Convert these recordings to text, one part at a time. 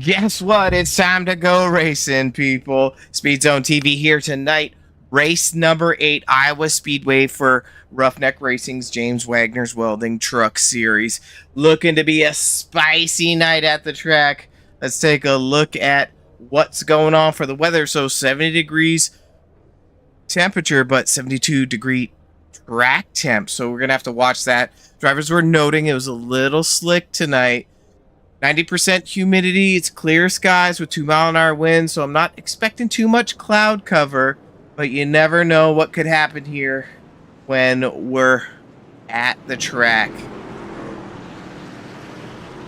Guess what? It's time to go racing, people. Speed Zone TV here tonight. Race number 8, Iowa Speedway for Roughneck Racing's James Wagner's Welding Truck Series. Looking to be a spicy night at the track. Let's take a look at what's going on for the weather. So 70 degrees temperature, but 72-degree track temp. So we're going to have to watch that. Drivers were noting it was a little slick tonight. 90% humidity, it's clear skies with 2-mile-an-hour winds, so I'm not expecting too much cloud cover, but you never know what could happen here when we're at the track.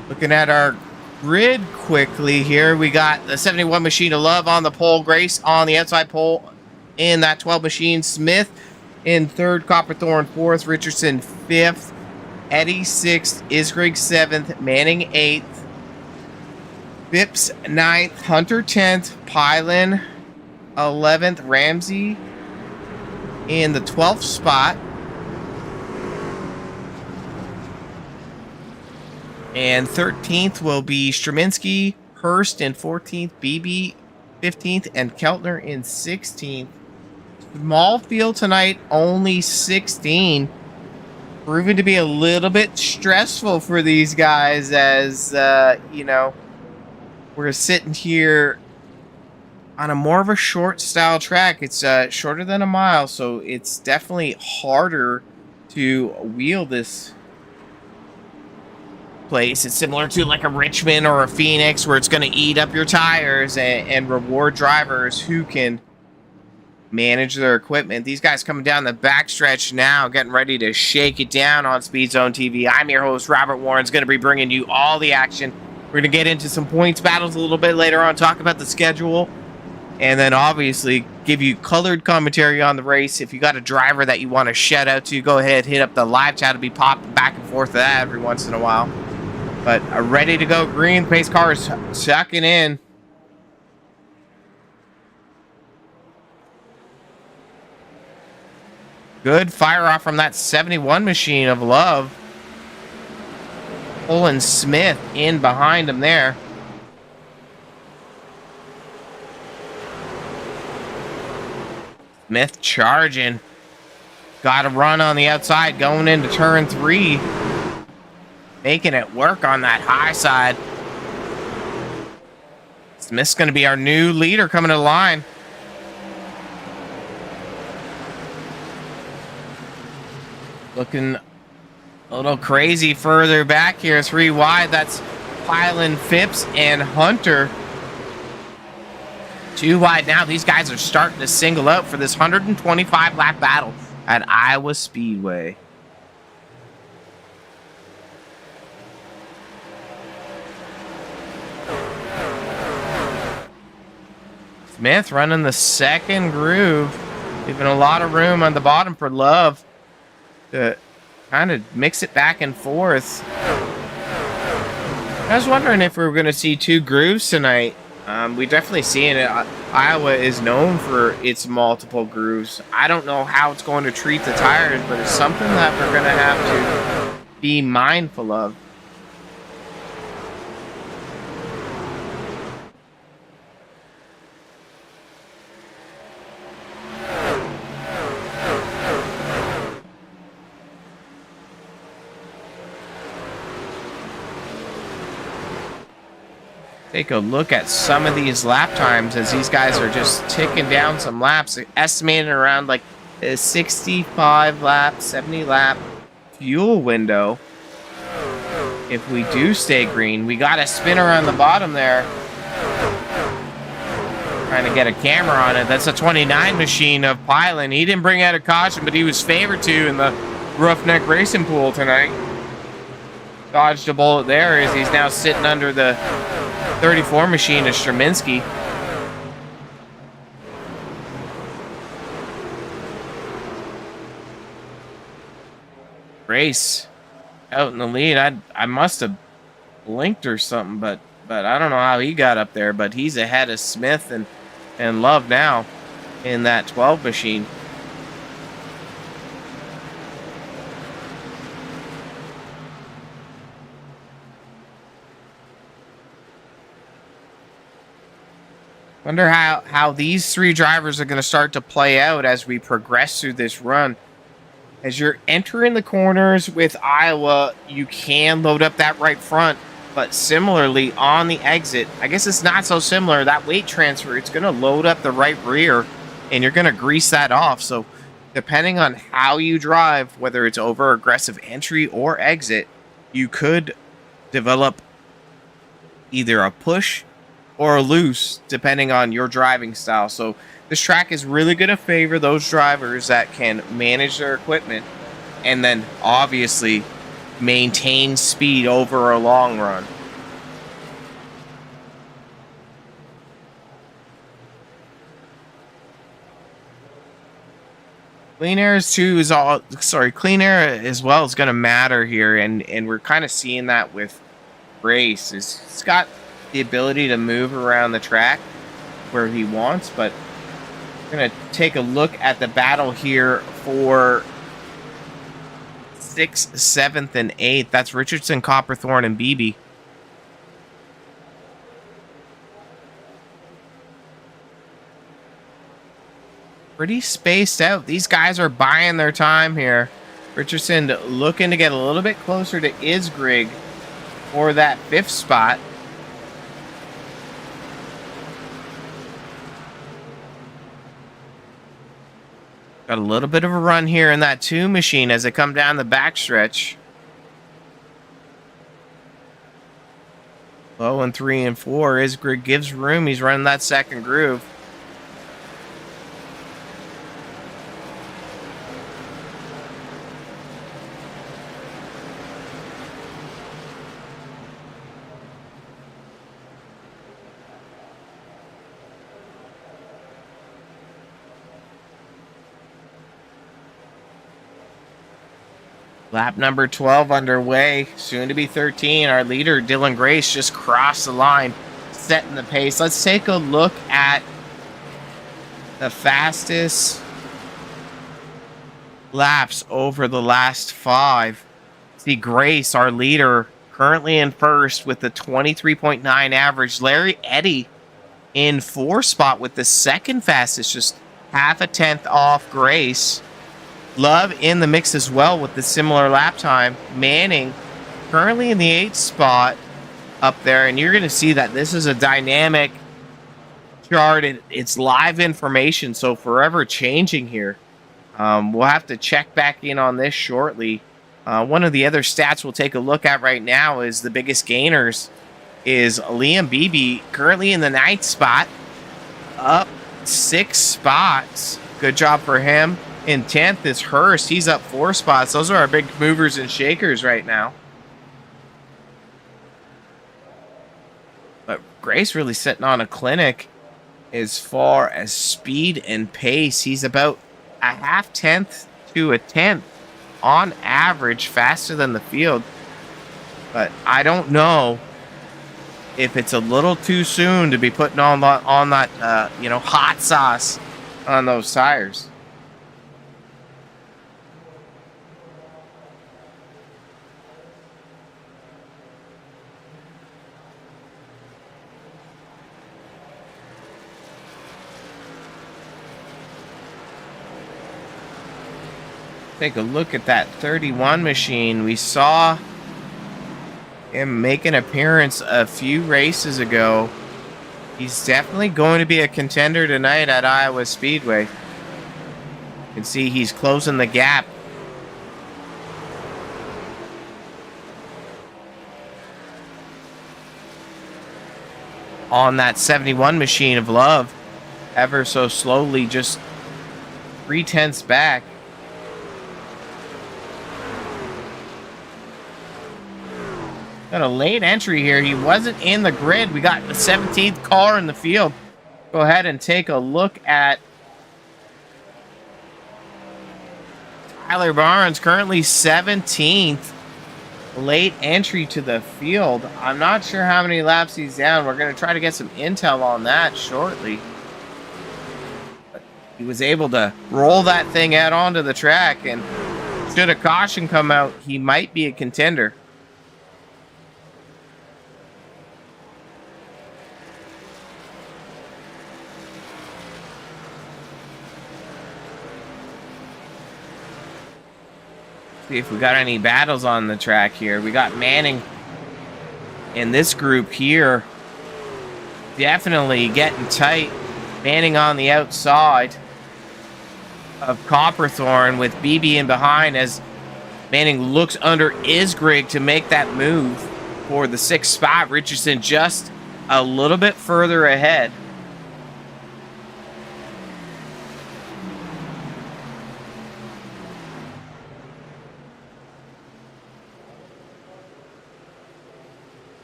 Looking at our grid quickly here, we got the 71 Machine of Love on the pole, Grace on the outside pole in that 12 Machine, Smith in 3rd, Copperthorne 4th, Richardson 5th, Eddie 6th, Isgrigg 7th, Manning 8th, Phipps 9th, Hunter 10th, Pylon 11th, Ramsey in the 12th spot. And 13th will be Straminsky, Hurst in 14th, Beebe 15th, and Keltner in 16th. Small field tonight, only 16. Proving to be a little bit stressful for these guys as, you know, we're sitting here on a more of a short style track. It's shorter than a mile, so it's definitely harder to wheel this place. It's similar to like a Richmond or a Phoenix where it's going to eat up your tires and reward drivers who can manage their equipment. These guys coming down the backstretch now, getting ready to shake it down on Speed Zone TV. I'm your host, Robert Warren's going to be bringing you all the action. We're going to get into some points battles a little bit later on, talk about the schedule, and then obviously give you colored commentary on the race. If you got a driver that you want to shout out to, go ahead, hit up the live chat. I'll be popping back and forth to that every once in a while. But ready to go green. Pace car is sucking in. Good fire off from that 71 Machine of Love. Pulling Smith in behind him there. Smith charging. Got a run on the outside going into turn 3. Making it work on that high side. Smith's going to be our new leader coming to the line. Looking a little crazy further back here. 3 wide. That's Pylon, Phipps, and Hunter. 2 wide now. These guys are starting to single out for this 125 lap battle at Iowa Speedway. Smith running the second groove, leaving a lot of room on the bottom for Love to kind of mix it back and forth. I was wondering if we were going to see 2 grooves tonight. We definitely seeing it. Iowa is known for its multiple grooves. I don't know how it's going to treat the tires, but it's something that we're going to have to be mindful of. Take a look at some of these lap times as these guys are just ticking down some laps, estimated around like a 65 lap, 70 lap fuel window. If we do stay green, we got a spinner on the bottom there. Trying to get a camera on it. That's a 29 Machine of Pylon. He didn't bring out a caution, but he was favored to in the Roughneck Racing pool tonight. Dodged a bullet there as he's now sitting under the 34 Machine of Straminsky. Race out in the lead. I must have blinked or something, but I don't know how he got up there, but he's ahead of Smith and Love now in that 12 Machine. Wonder how these three drivers are going to start to play out as we progress through this run. As you're entering the corners with Iowa, you can load up that right front, but similarly on the exit, I guess it's not so similar. That weight transfer, it's going to load up the right rear, and you're going to grease that off. So depending on how you drive, whether it's over aggressive entry or exit, you could develop either a push or a loose, depending on your driving style. So this track is really going to favor those drivers that can manage their equipment and then obviously maintain speed over a long run. Clean air clean air as well is going to matter here, and we're kind of seeing that with Race. It's got the ability to move around the track where he wants, but we're going to take a look at the battle here for 6th, 7th, and 8th. That's Richardson, Copperthorne, and Beebe. Pretty spaced out. These guys are buying their time here. Richardson looking to get a little bit closer to Isgrig for that 5th spot. Got a little bit of a run here in that 2 machine as they come down the backstretch. Low in 3 and 4. Isgrig gives room. He's running that 2nd groove. Lap number 12 underway, soon to be 13. Our leader, Dylan Grace, just crossed the line, setting the pace. Let's take a look at the fastest laps over the last 5. See Grace, our leader, currently in 1st with the 23.9 average. Larry Eddy in 4th spot with the 2nd fastest, just half a tenth off Grace. Love in the mix as well with the similar lap time. Manning currently in the 8th spot up there, and you're going to see that this is a dynamic chart. It's live information, so forever changing here. We'll have to check back in on this shortly. One of the other stats we'll take a look at right now is the biggest gainers is Liam Beebe, currently in the 9th spot, up 6 spots. Good job for him. In 10th is Hurst. He's up 4 spots. Those are our big movers and shakers right now. But Grace really sitting on a clinic as far as speed and pace. He's about a half tenth to a tenth on average faster than the field. But I don't know if it's a little too soon to be putting on that hot sauce on those tires. Take a look at that 31 machine. We saw him make an appearance a few races ago. He's definitely going to be a contender tonight at Iowa Speedway. You can see he's closing the gap. On that 71 machine of Love, ever so slowly, just 3/10 back. Got a late entry here. He wasn't in the grid. We got the 17th car in the field. Go ahead and take a look at Tyler Barnes, currently 17th. Late entry to the field. I'm not sure how many laps he's down. We're going to try to get some intel on that shortly. But he was able to roll that thing out onto the track, and should a caution come out, he might be a contender. See if we got any battles on the track here. We got Manning in this group here. Definitely getting tight. Manning on the outside of Copperthorn with BB in behind as Manning looks under Isgrig to make that move for the 6th spot. Richardson just a little bit further ahead.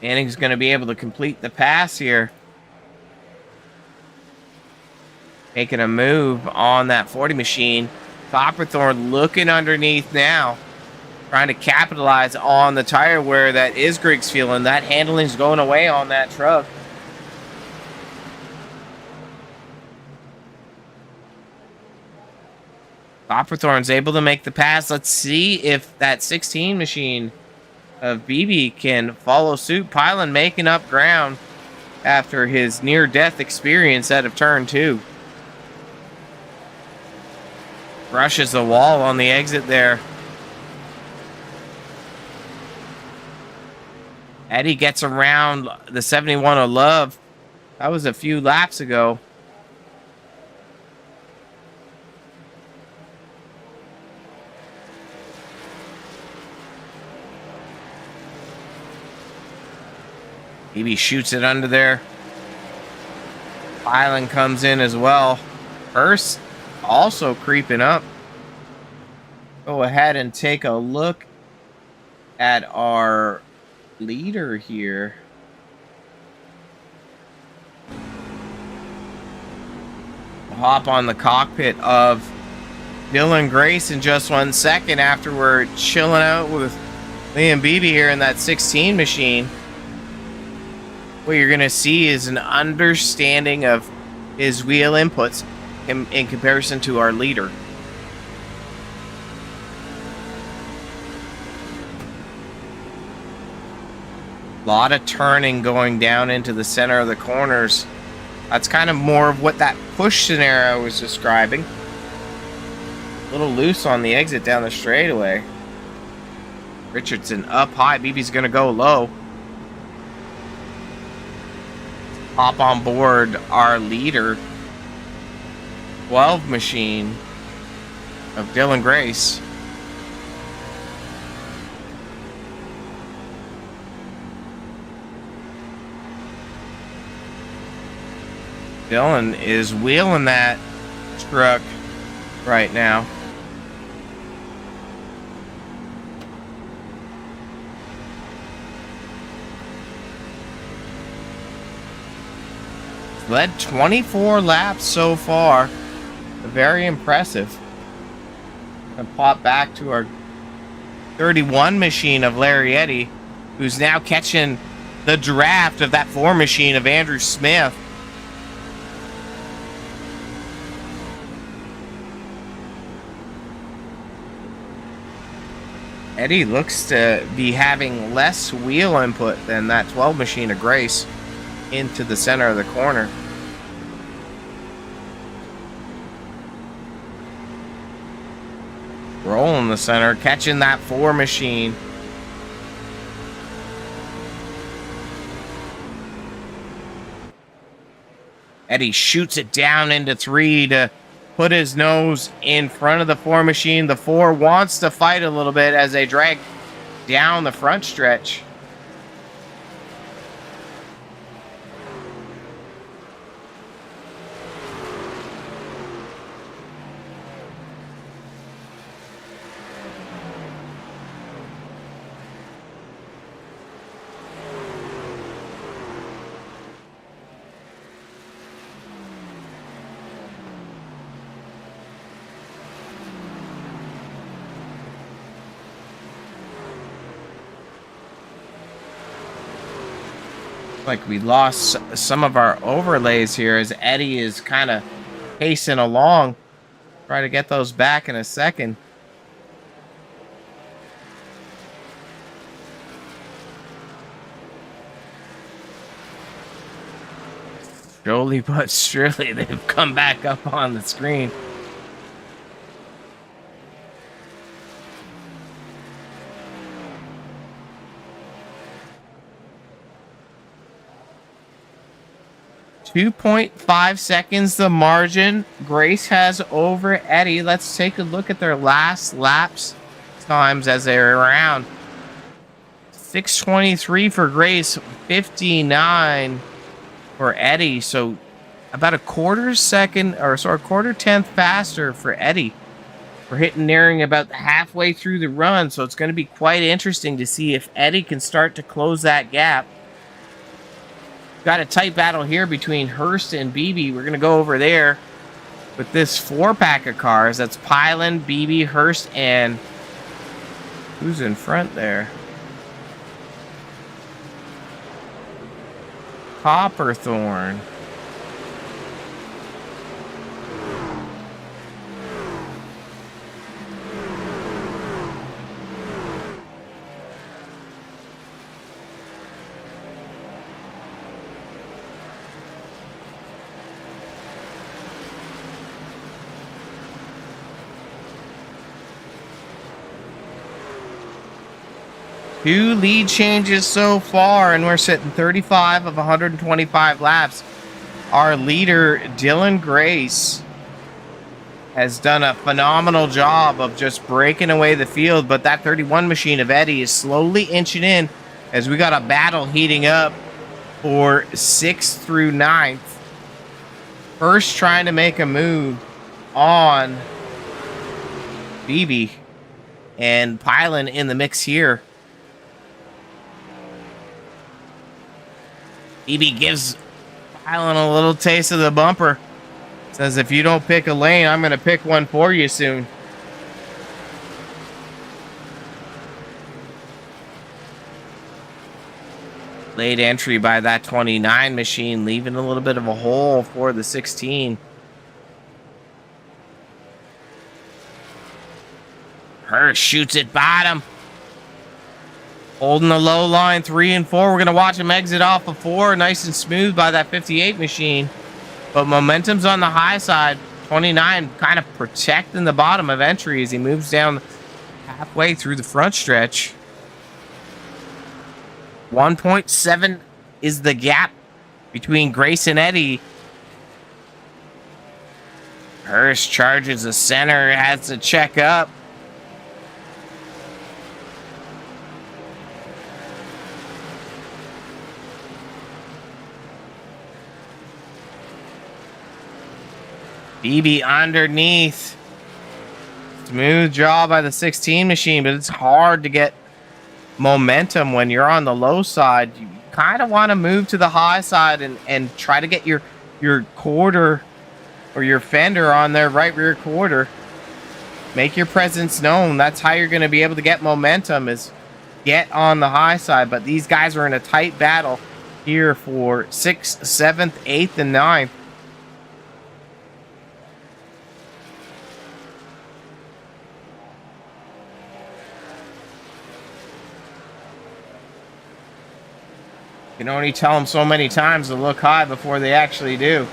Manning's going to be able to complete the pass here. Making a move on that 40 machine. Copperthorn looking underneath now. Trying to capitalize on the tire wear that Isgrig's feeling. That handling's going away on that truck. Copperthorn's able to make the pass. Let's see if that 16 machine of BB can follow suit. Pylon making up ground after his near-death experience out of turn 2. Brushes the wall on the exit there. Eddie gets around the 71 of Love. That was a few laps ago. BB shoots it under there. Island comes in as well. Hurst also creeping up. Go ahead and take a look at our leader here. We'll hop on the cockpit of Dylan Grace in just 1 second after we're chilling out with Liam Beebe here in that 16 machine. What you're going to see is an understanding of his wheel inputs in comparison to our leader. A lot of turning going down into the center of the corners. That's kind of more of what that push scenario I was describing. A little loose on the exit down the straightaway. Richardson up high. BB's going to go low. Hop on board our leader 12 machine of Dylan Grace. Dylan is wheeling that truck right now. Led 24 laps so far. Very impressive. Gonna pop back to our 31 machine of Larry Eddy, who's now catching the draft of that 4 machine of Andrew Smith. Eddie looks to be having less wheel input than that 12 machine of Grace into the center of the corner. Rolling the center, catching that 4 machine. Eddie shoots it down into 3 to put his nose in front of the 4 machine. The 4 wants to fight a little bit as they drag down the front stretch. Like we lost some of our overlays here as Eddie is kind of pacing along. Try to get those back in a second. Slowly but surely they've come back up on the screen. 2.5 seconds the margin Grace has over Eddie. Let's take a look at their last laps times as they're around. 6:23 for Grace, 59 for Eddie. So about a quarter tenth faster for Eddie. We're nearing about the halfway through the run, so it's going to be quite interesting to see if Eddie can start to close that gap. Got a tight battle here between Hurst and Beebe. We're going to go over there with this 4-pack of cars. That's Pylon, Beebe, Hurst, and who's in front there? Copperthorn. Two lead changes so far, and we're sitting 35 of 125 laps. Our leader, Dylan Grace, has done a phenomenal job of just breaking away the field, but that 31 machine of Eddie is slowly inching in as we got a battle heating up for 6th through 9th. First trying to make a move on Beebe, and Pylon in the mix here. Beebe gives Pylon a little taste of the bumper. Says, if you don't pick a lane, I'm going to pick one for you soon. Late entry by that 29 machine, leaving a little bit of a hole for the 16. Hurst shoots it bottom. Holding the low line 3 and 4. We're going to watch him exit off of 4. Nice and smooth by that 58 machine. But momentum's on the high side. 29 kind of protecting the bottom of entry as he moves down halfway through the front stretch. 1.7 is the gap between Grace and Eddie. Hurst charges the center, has to check up. Beebe underneath. Smooth job by the 16 machine, but it's hard to get momentum when you're on the low side. You kind of want to move to the high side and try to get your quarter or your fender on their right rear quarter. Make your presence known. That's how you're going to be able to get momentum, is get on the high side. But these guys are in a tight battle here for 6th, 7th, 8th, and 9th. You can only tell them so many times to look high before they actually do.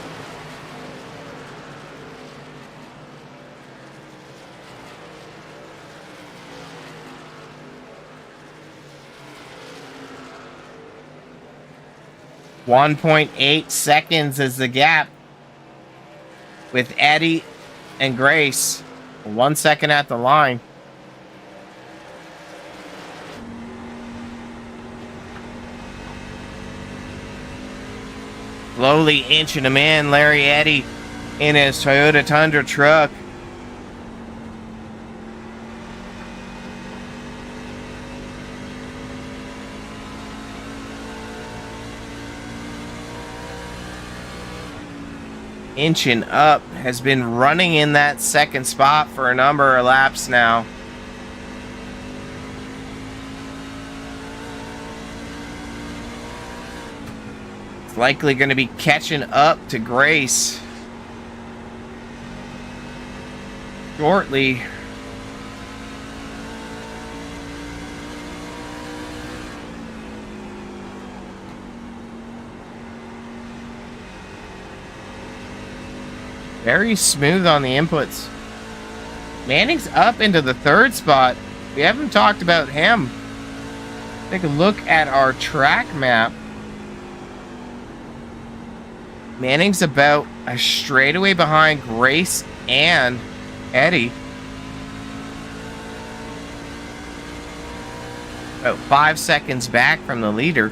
.8 seconds is the gap with Eddie and Grace. 1 second at the line. Slowly inching him in, Larry Eddy in his Toyota Tundra truck. Inching up, has been running in that second spot for a number of laps now. Likely going to be catching up to Grace shortly. Very smooth on the inputs. Manning's up into the 3rd spot. We haven't talked about him. Take a look at our track map. Manning's about a straightaway behind Grace and Eddie. About 5 seconds back from the leader.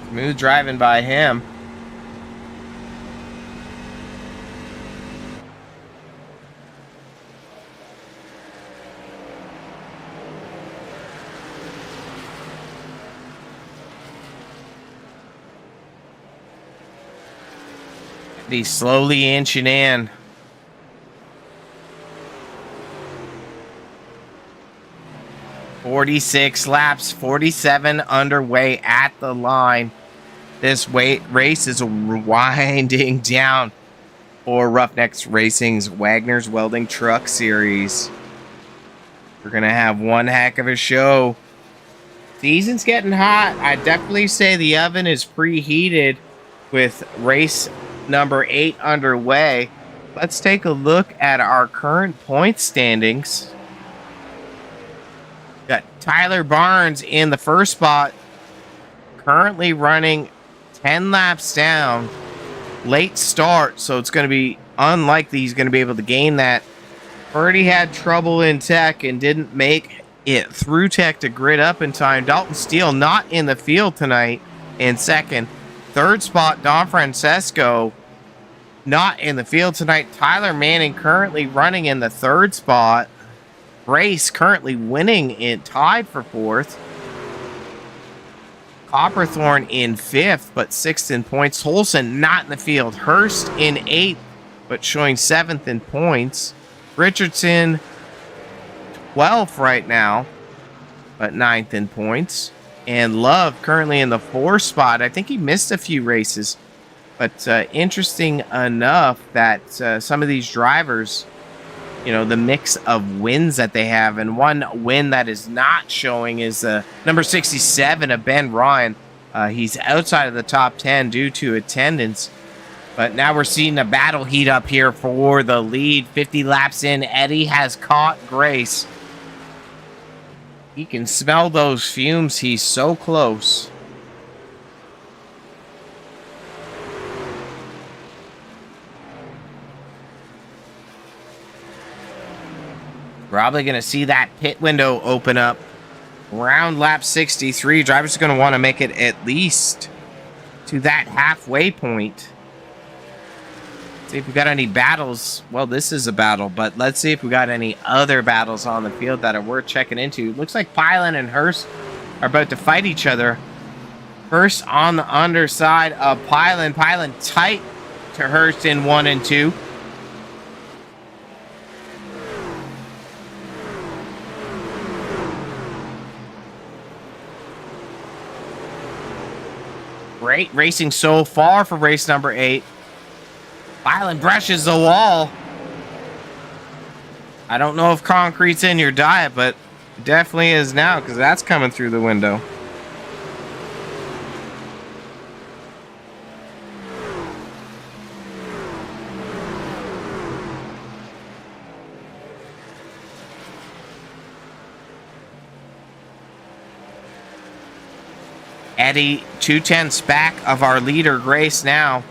Smooth driving by him. He's slowly inching in. "46 laps, 47 underway at the line." This race is winding down for Roughnecks Racing's Wagoner's Welding Truck Series. We're going to have one heck of a show. Season's getting hot. I definitely say the oven is preheated with race number 8 underway. Let's take a look at our current point standings. Got Tyler Barnes in the first spot, currently running 10 laps down. Late start, so it's going to be unlikely he's going to be able to gain that. Already had trouble in tech and didn't make it through tech to grid up in time. Dalton Steele not in the field tonight in second. Third spot, Don Francesco not in the field tonight. Tyler Manning currently running in the third spot. Grace currently winning in tied for fourth. Copperthorne in fifth, but sixth in points. Holson not in the field. Hurst in eighth, but showing seventh in points. Richardson 12th right now, but ninth in points. And Love currently in the fourth spot. I think he missed a few races, but interesting enough that some of these drivers, you know, the mix of wins that they have, and one win that is not showing is number 67 of Ben Ryan. He's outside of the top 10 due to attendance, but now we're seeing a battle heat up here for the lead. 50 laps in, Eddie has caught Grace. He can smell those fumes. He's so close. Probably going to see that pit window open up around lap 63. Drivers are going to want to make it at least to that halfway point. See if we got any battles. Well, this is a battle, but let's see if we got any other battles on the field that are worth checking into. Looks like Pylon and Hurst are about to fight each other. Hurst on the underside of Pylon. Pylon tight to Hurst in 1 and 2. Great racing so far for race number 8. Pylon brushes the wall. I don't know if concrete's in your diet, but it definitely is now, because that's coming through the window. Eddie 2/10 back of our leader, Grace now.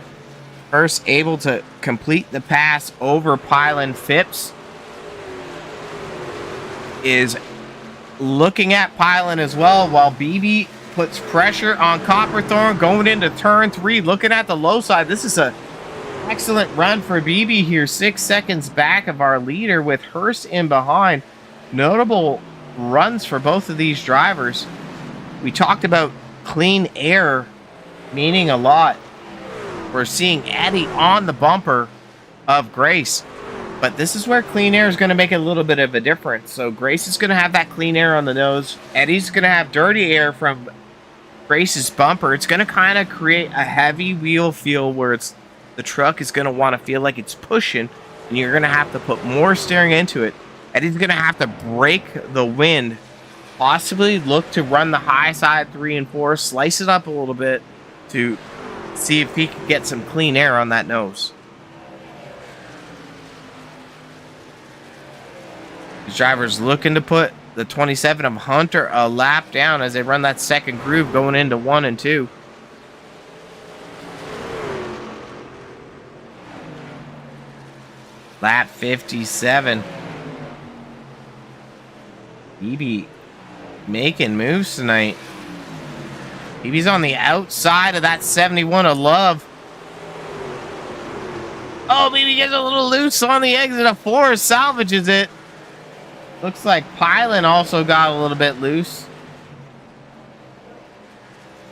First able to complete the pass over Pylon. Phipps is looking at Pylon as well, while BB puts pressure on Copperthorne going into turn 3. Looking at the low side, this is an excellent run for BB here. 6 seconds back of our leader with Hurst in behind. Notable runs for both of these drivers. We talked about clean air meaning a lot. We're seeing Eddie on the bumper of Grace, but this is where clean air is going to make a little bit of a difference. So Grace is going to have that clean air on the nose. Eddie's going to have dirty air from Grace's bumper. It's going to kind of create a heavy wheel feel where the truck is going to want to feel like it's pushing, and you're going to have to put more steering into it. Eddie's going to have to break the wind, possibly look to run the high side 3 and 4, slice it up a little bit to see if he can get some clean air on that nose. The driver's looking to put the 27 of Hunter a lap down as they run that second groove going into 1 and 2. Lap 57. BB making moves tonight. BB's on the outside of that 71 of Love. Oh, BB gets a little loose on the exit of 4, salvages it. Looks like Pylon also got a little bit loose.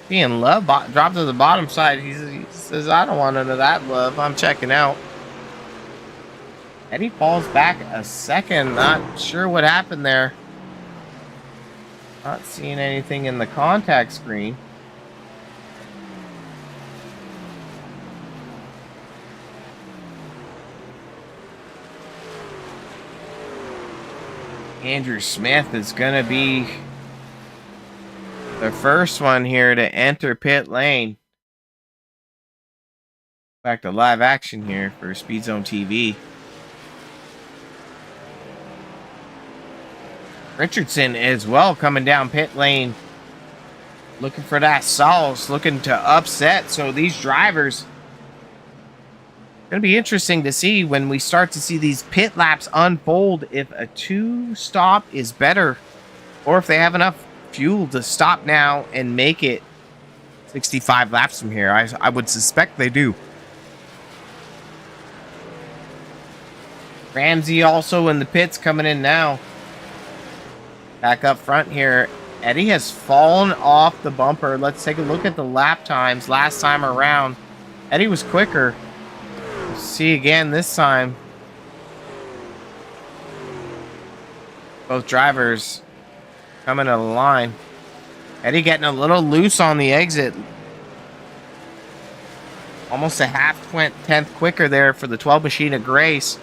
Being Love dropped to the bottom side. He says, I don't want none of that, Love. I'm checking out. Eddie falls back a second. Not sure what happened there. Not seeing anything in the contact screen. Andrew Smith is going to be the first one here to enter pit lane. Back to live action here for SpeedZoneTV. Richardson as well coming down pit lane. Looking for that sauce, looking to upset. So these drivers, going to be interesting to see when we start to see these pit laps unfold if a 2-stop is better or if they have enough fuel to stop now and make it 65 laps from here. I would suspect they do. Ramsey also in the pits coming in now. Back up front here. Eddie has fallen off the bumper. Let's take a look at the lap times last time around. Eddie was quicker. We'll see again this time. Both drivers coming to the line. Eddie getting a little loose on the exit. Almost a half-tenth quicker there for the 12 machine of Grace.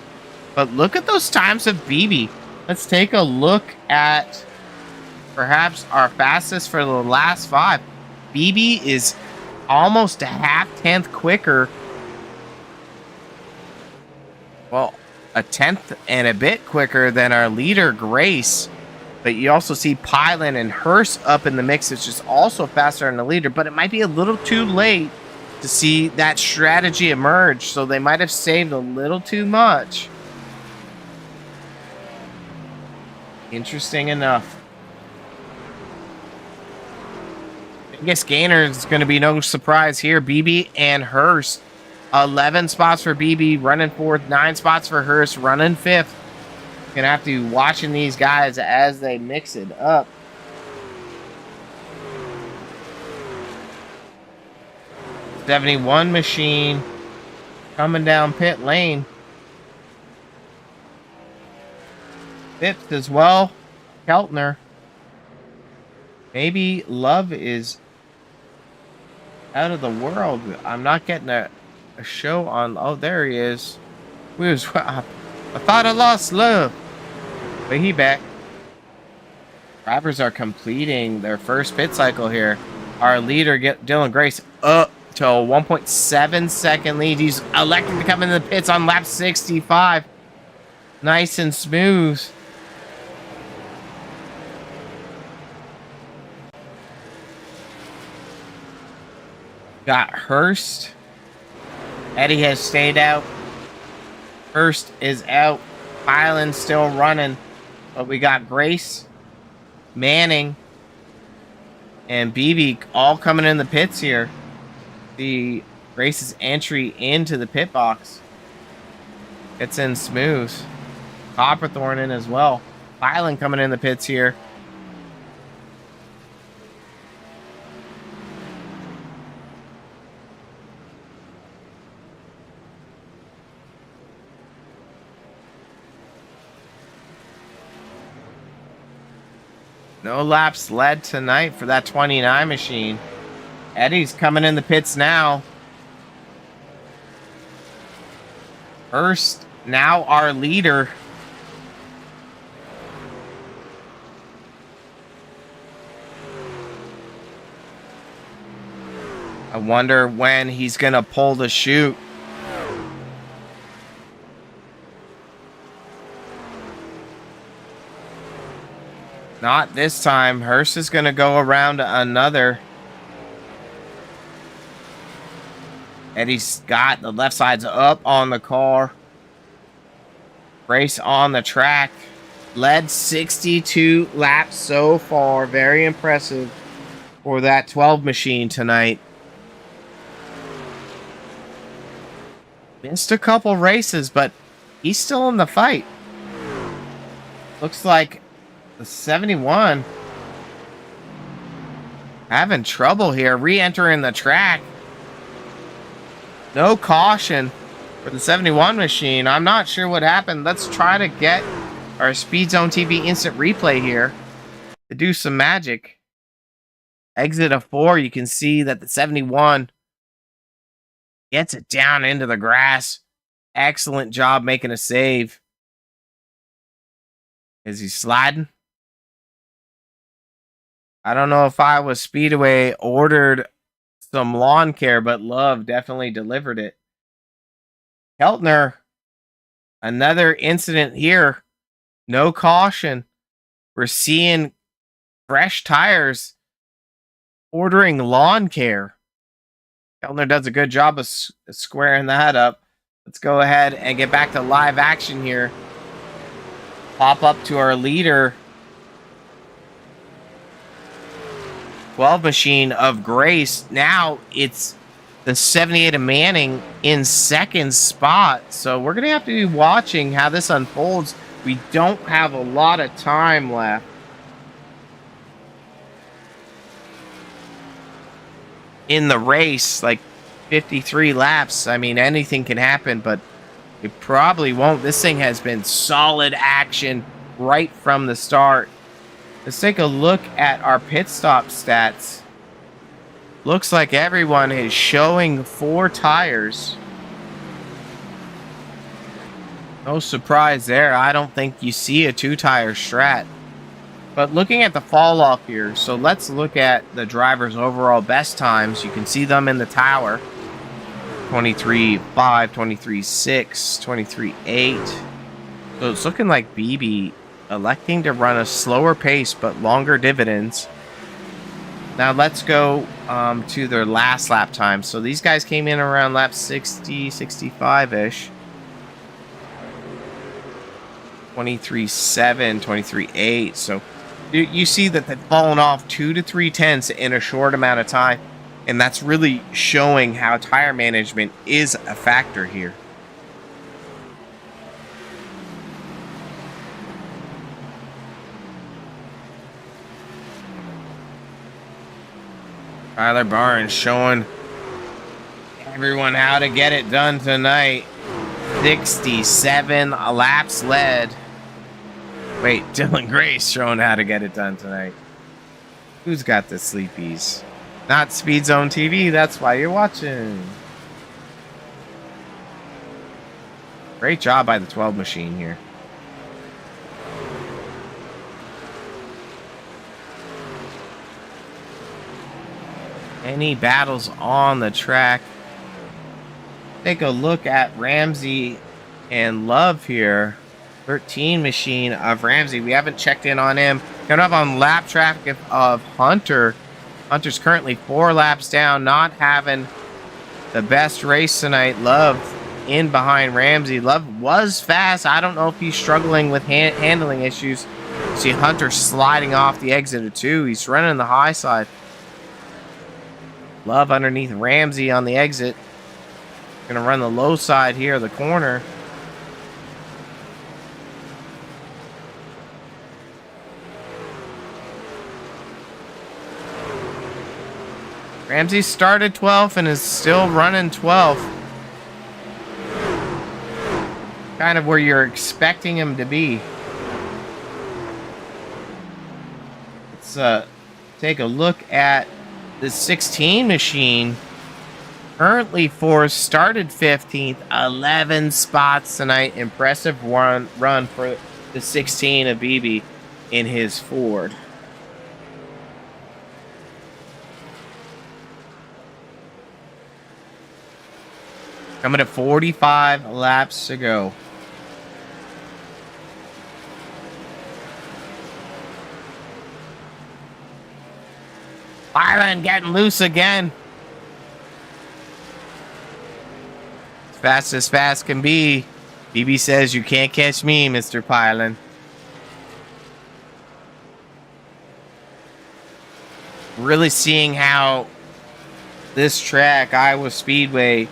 But look at those times of BB. Let's take a look at perhaps our fastest for the last 5. BB is almost a half-tenth quicker. Well, a tenth and a bit quicker than our leader, Grace. But you also see Pylon and Hurst up in the mix, which is also faster than the leader. But it might be a little too late to see that strategy emerge. So they might have saved a little too much. Interesting enough. I guess Gainer is going to be no surprise here. BB and Hurst. 11 spots for BB, running 4th. 9 spots for Hurst, running 5th. Going to have to be watching these guys as they mix it up. '71 machine coming down pit lane. 5th as well, Keltner. Maybe Love is out of the world. I'm not getting a show on. Oh, there he is. I thought I lost Love, but he back. Drivers are completing their first pit cycle here. Our leader, Dylan Grace, up to a 1.7 second lead. He's electing to come into the pits on lap 65. Nice and smooth. Got Hurst. Eddie has stayed out. Hurst is out. Pylon still running. But we got Grace, Manning, and BB all coming in the pits here. The Grace's entry into the pit box. It's in smooth. Copperthorne in as well. Pylon coming in the pits here. No laps led tonight for that 29 machine. Eddie's coming in the pits now. Hurst, now our leader. I wonder when he's going to pull the chute. Not this time. Hurst is going to go around another. Eddie Scott, the left side's up on the car. Race on the track. Led 62 laps so far. Very impressive for that 12 machine tonight. Missed a couple races, but he's still in the fight. Looks like the 71 having trouble here, re-entering the track. No caution for the 71 machine. I'm not sure what happened. Let's try to get our SpeedZoneTV instant replay here to do some magic. Exit of 4, you can see that the 71 gets it down into the grass. Excellent job making a save. Is he sliding? I don't know if I was Speedway ordered some lawn care, but Love definitely delivered it. Keltner, another incident here. No caution. We're seeing fresh tires ordering lawn care. Keltner does a good job of squaring that up. Let's go ahead and get back to live action here. Pop up to our leader. 12 machine of Grace. Now it's the 78 of Manning in second spot. So we're going to have to be watching how this unfolds. We don't have a lot of time left. In the race, like 53 laps. I mean, anything can happen, but it probably won't. This thing has been solid action right from the start. Let's take a look at our pit stop stats. Looks like everyone is showing 4 tires. No surprise there. I don't think you see a 2-tire strat. But looking at the fall off here, so let's look at the driver's overall best times. You can see them in the tower. 23.5, 23.6, 23.8. So it's looking like BB electing to run a slower pace but longer dividends. Now let's go to their last lap time. So these guys came in around lap 60, 65-ish. 23.7, 23.8. So you see that they've fallen off 2 to 3 tenths in a short amount of time. And that's really showing how tire management is a factor here. Tyler Barnes showing everyone how to get it done tonight. 67 laps led. Wait, Dylan Grace showing how to get it done tonight. Who's got the sleepies? Not SpeedZoneTV, that's why you're watching. Great job by the 12 machine here. Any battles on the track? Take a look at Ramsey and Love here. 13 machine of Ramsey. We haven't checked in on him. Coming up on lap traffic of Hunter. Hunter's currently 4 laps down, not having the best race tonight. Love in behind Ramsey. Love was fast. I don't know if he's struggling with handling issues. See Hunter sliding off the exit of 2. He's running the high side. Love underneath Ramsey on the exit. Gonna run the low side here of the corner. Ramsey started 12th and is still running 12th. Kind of where you're expecting him to be. Let's take a look at the 16 machine. Currently fourth, started 15th, 11 spots tonight. Impressive run for the 16 of BB in his Ford. Coming at 45 laps to go. Pylon getting loose again. As fast can be. BB says you can't catch me, Mr. Pylon. Really seeing how this track, Iowa Speedway,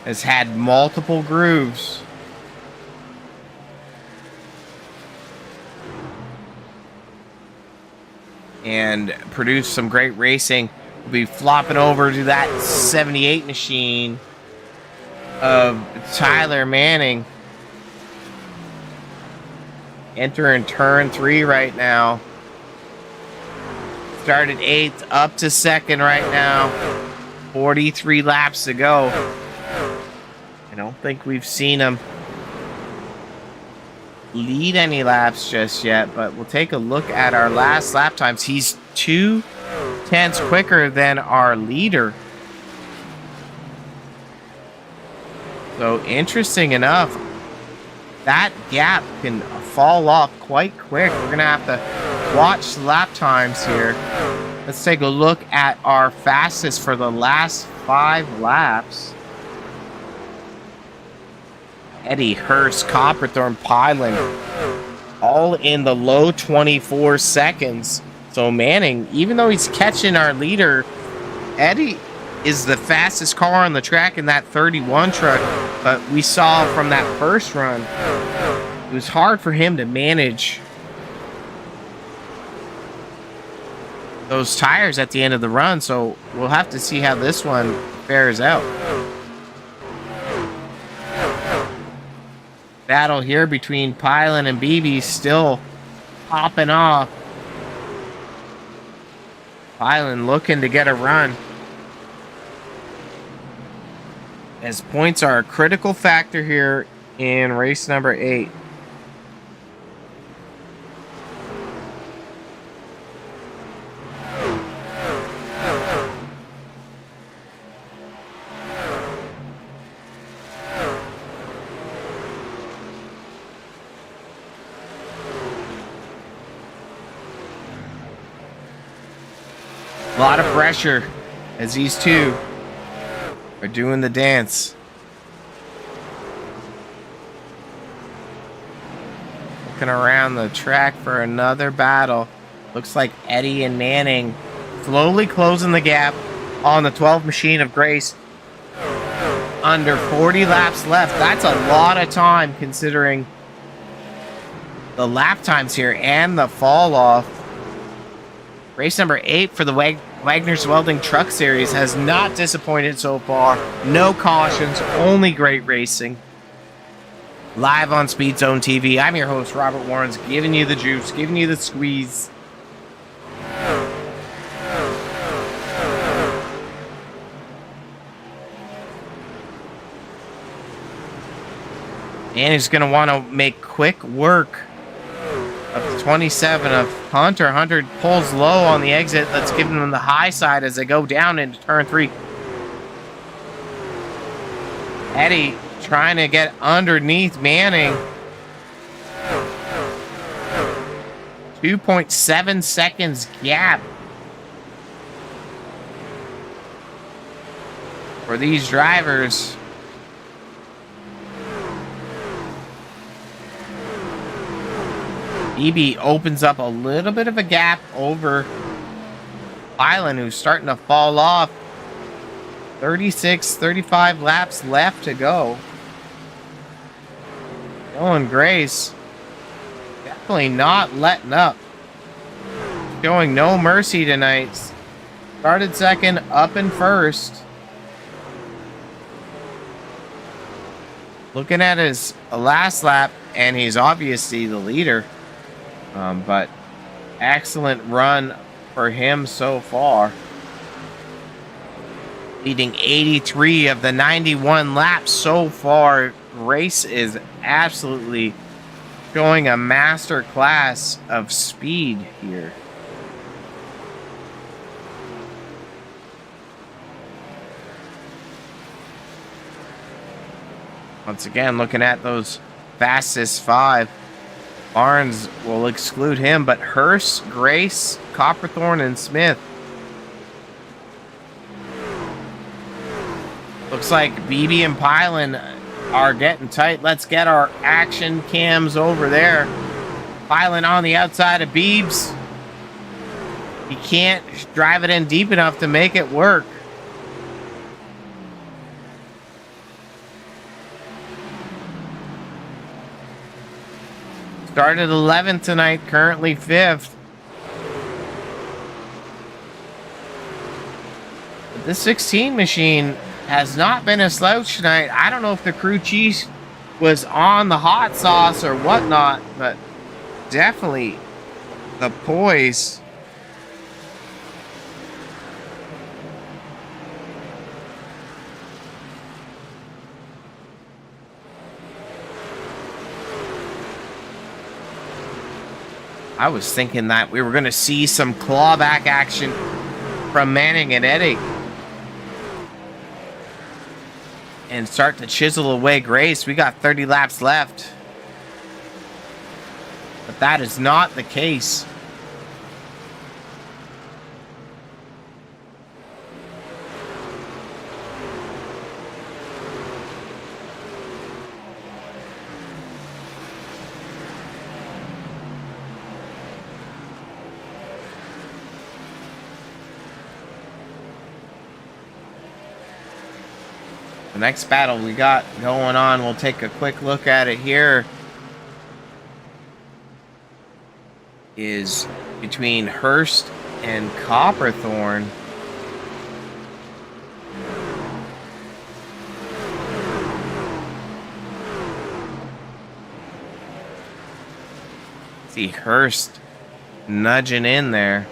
has had multiple grooves. And produced some great racing. We'll be flopping over to that 78 machine of Tyler Manning. Entering turn 3 right now. Started 8th, up to 2nd right now. 43 laps to go. I don't think we've seen him lead any laps just yet, but we'll take a look at our last lap times. He's 2/10 quicker than our leader. So interesting enough, that gap can fall off quite quick. We're gonna have to watch lap times here. Let's take a look at our fastest for the last 5 laps. Eddie, Hurst, Copperthorne, Pylon, all in the low 24 seconds. So Manning, even though he's catching our leader, Eddie is the fastest car on the track in that 31 truck. But we saw from that first run, it was hard for him to manage those tires at the end of the run. So we'll have to see how this one fares out. Battle here between Pylon and BB still popping off. Pylon looking to get a run, as points are a critical factor here in race number 8. A lot of pressure as these two are doing the dance. Looking around the track for another battle. Looks like Eddie and Manning slowly closing the gap on the 12 machine of Grace. Under 40 laps left. That's a lot of time considering the lap times here and the fall off. Race number 8 for the Wagner's Welding Truck Series has not disappointed so far. No cautions, only great racing. Live on SpeedZoneTV, I'm your host, Robert Warrens, giving you the juice, giving you the squeeze. And he's going to want to make quick work of the 27 of Hunter. Hunter pulls low on the exit. Let's give them the high side as they go down into turn 3. Eddie trying to get underneath Manning. 2.7 seconds gap for these drivers. BB opens up a little bit of a gap over Pylon, who's starting to fall off. 36, 35 laps left to go. Dylan Grace definitely not letting up. Showing no mercy tonight. Started second, up in first. Looking at his last lap, and he's obviously the leader. But excellent run for him so far. Leading 83 of the 91 laps so far. Race is absolutely showing a master class of speed here. Once again, looking at those fastest 5. Barnes will exclude him, but Hurst, Grace, Copperthorne, and Smith Looks like BB and Pylon are getting tight. Let's get our action cams over there. Pylon on the outside of Beebs. He can't drive it in deep enough to make it work. Started 11th tonight, currently 5th. But this 16 machine has not been a slouch tonight. I don't know if the crew chief was on the hot sauce or whatnot, but definitely the poise. I was thinking that we were going to see some clawback action from Manning and Eddie and start to chisel away Grace. We got 30 laps left. But that is not the case. The next battle we got going on, we'll take a quick look at it here, is between Hurst and Copperthorn. See Hurst nudging in there.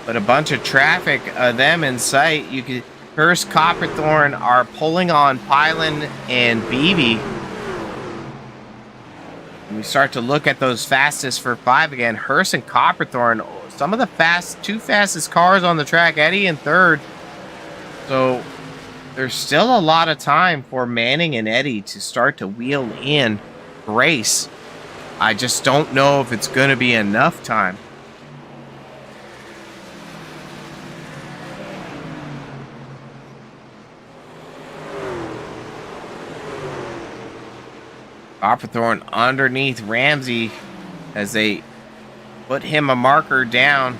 But a bunch of traffic, them in sight. You could Hurst, Copperthorn are pulling on Pylon and BB. And we start to look at those fastest for 5 again. Hurst and Copperthorn, some of the two fastest cars on the track. Eddie in 3rd. So there's still a lot of time for Manning and Eddie to start to wheel in race. I just don't know if it's going to be enough time. Copperthorn underneath Ramsey as they put him a marker down.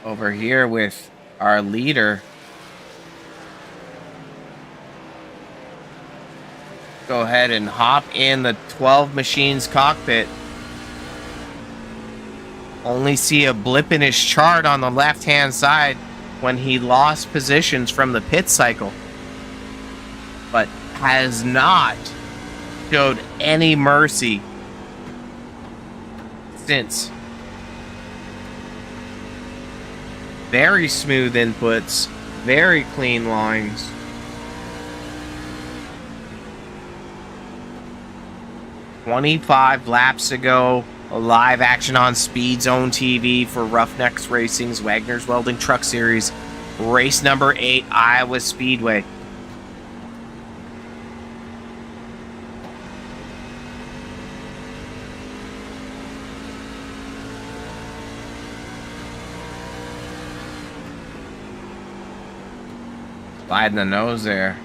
Over here with our leader. Go ahead and hop in the 12 Machines cockpit. Only see a blip in his chart on the left-hand side when he lost positions from the pit cycle, but has not showed any mercy since. Very smooth inputs, very clean lines. "25 laps ago, a live action on SpeedZoneTV for Roughnecks Racing's Wagoner's Welding Truck Series, race number 8, Iowa Speedway. Sliding the nose there.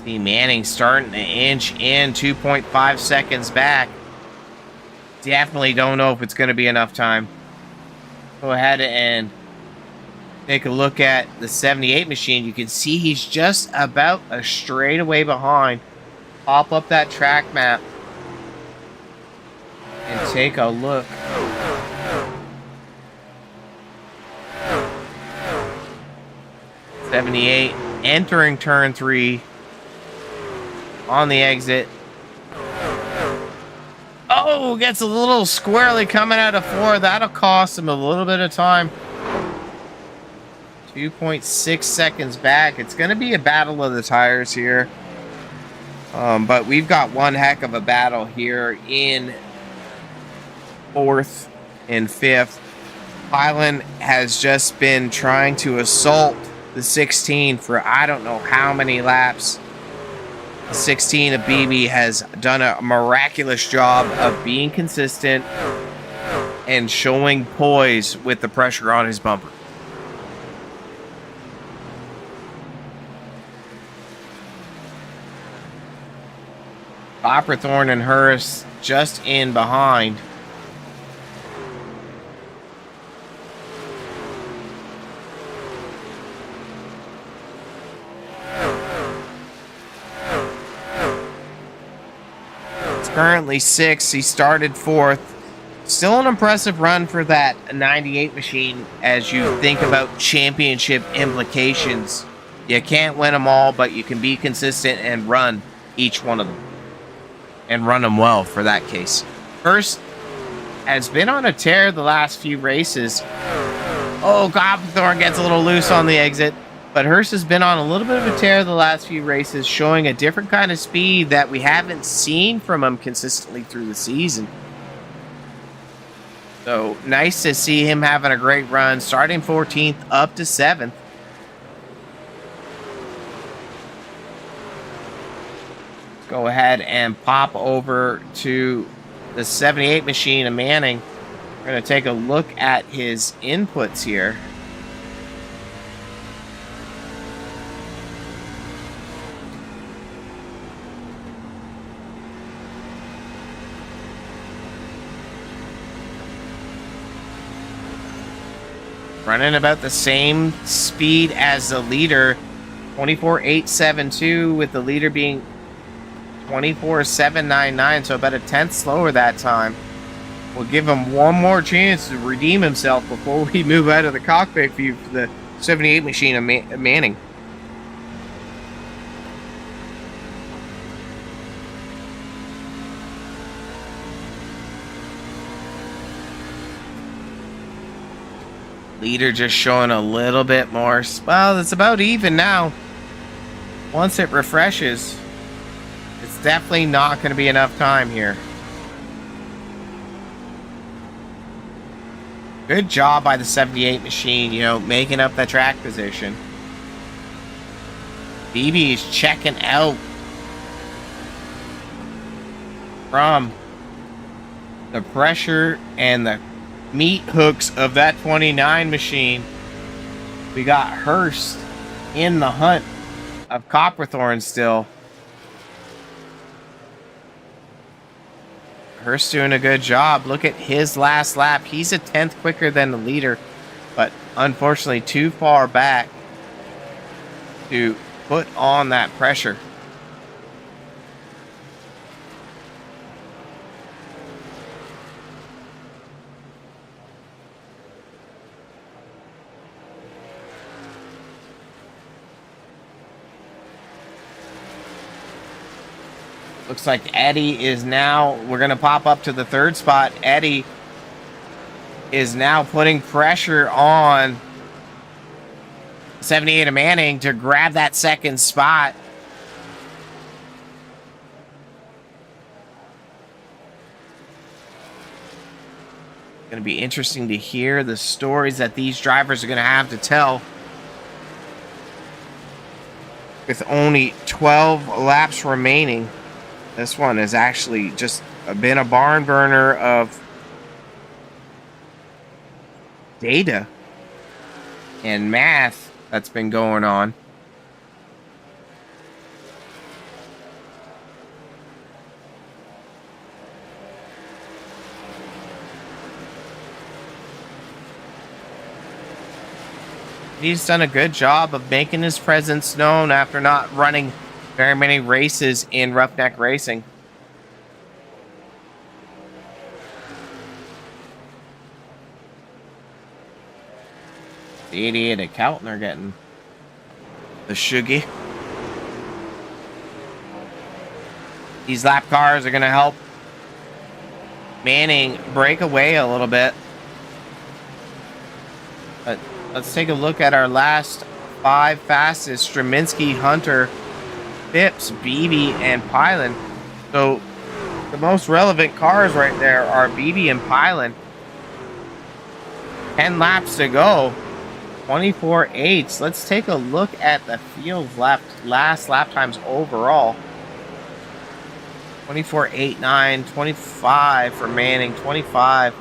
See Manning starting to inch in, 2.5 seconds back. Definitely don't know if it's going to be enough time. Go ahead and take a look at the 78 machine. You can see he's just about a straightaway behind. Pop up that track map and take a look. '78 entering turn 3 on the exit. Oh, gets a little squarely coming out of 4. That'll cost him a little bit of time. 2.6 seconds back. It's going to be a battle of the tires here. But we've got one heck of a battle here in 4th and 5th. Hyland has just been trying to assault the 16 for I don't know how many laps. The 16 of BB has done a miraculous job of being consistent and showing poise with the pressure on his bumper. Copperthorne and Hurst just in behind. Currently 6th. He started 4th. Still an impressive run for that 98 machine as you think about championship implications. You can't win them all, but you can be consistent and run each one of them. And run them well for that case. Hurst has been on a tear the last few races. Oh, Copperthorne gets a little loose on the exit. But Hurst has been on a little bit of a tear the last few races, showing a different kind of speed that we haven't seen from him consistently through the season. So, nice to see him having a great run, starting 14th up to 7th. Go ahead and pop over to the 78 machine of Manning. We're going to take a look at his inputs here. Running about the same speed as the leader, 24.872, with the leader being 24.799, so about a tenth slower that time. We'll give him one more chance to redeem himself before we move out of the cockpit view for the 78 machine of Manning. Leader just showing a little bit more. Well, it's about even now. Once it refreshes, it's definitely not going to be enough time here. Good job by the 78 machine, you know, making up the track position. BB is checking out from the pressure and the meat hooks of that 29 machine. We got Hurst in the hunt of Copperthorne still. Hurst doing a good job. Look at his last lap. He's a tenth quicker than the leader, but unfortunately too far back to put on that pressure. Looks like Eddie is now, we're going to pop up to the 3rd spot. Eddie is now putting pressure on 78 of Manning to grab that 2nd spot. Going to be interesting to hear the stories that these drivers are going to have to tell. With only 12 laps remaining. This one has actually just been a barn burner of data and math that's been going on. He's done a good job of making his presence known after not running very many races in Roughneck Racing. The 88 at Calton are getting the shuggy. These lap cars are going to help Manning break away a little bit. But let's take a look at our last 5 fastest. Straminsky, Hunter, Phipps, Beebe, and Pylon. So the most relevant cars right there are Beebe and Pylon. 10 laps to go. 24.8. Let's take a look at the field's last lap times overall. 24.89, 25 for Manning, 25,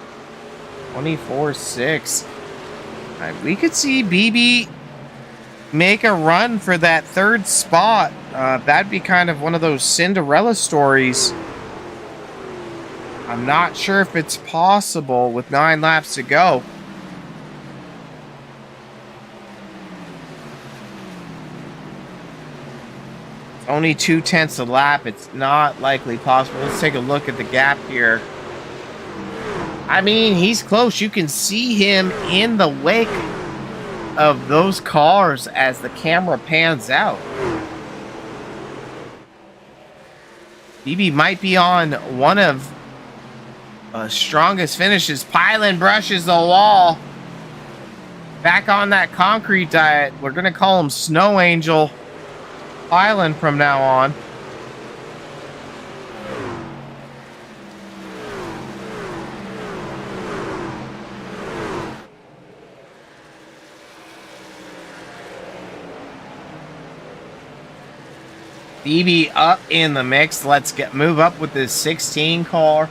24.6. We could see BB make a run for that third spot. That'd be kind of one of those Cinderella stories. I'm not sure if it's possible with 9 laps to go. Only 0.2 a lap. It's not likely possible. Let's take a look at the gap here. I mean, he's close. You can see him in the wake of those cars as the camera pans out. BB might be on one of the strongest finishes. Pylon brushes the wall. Back on that concrete diet. We're going to call him Snow Angel Pylon from now on. BB up in the mix. Let's move up with this 16 car.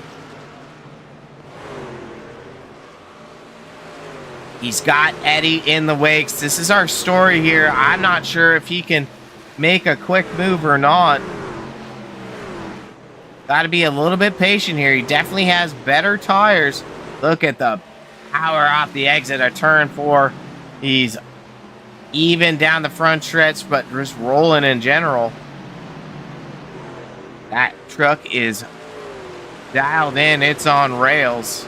He's got Eddie in the wakes. This is our story here. I'm not sure if he can make a quick move or not. Got to be a little bit patient here. He definitely has better tires. Look at the power off the exit of turn 4. He's even down the front stretch, but just rolling in general. That truck is dialed in. It's on rails.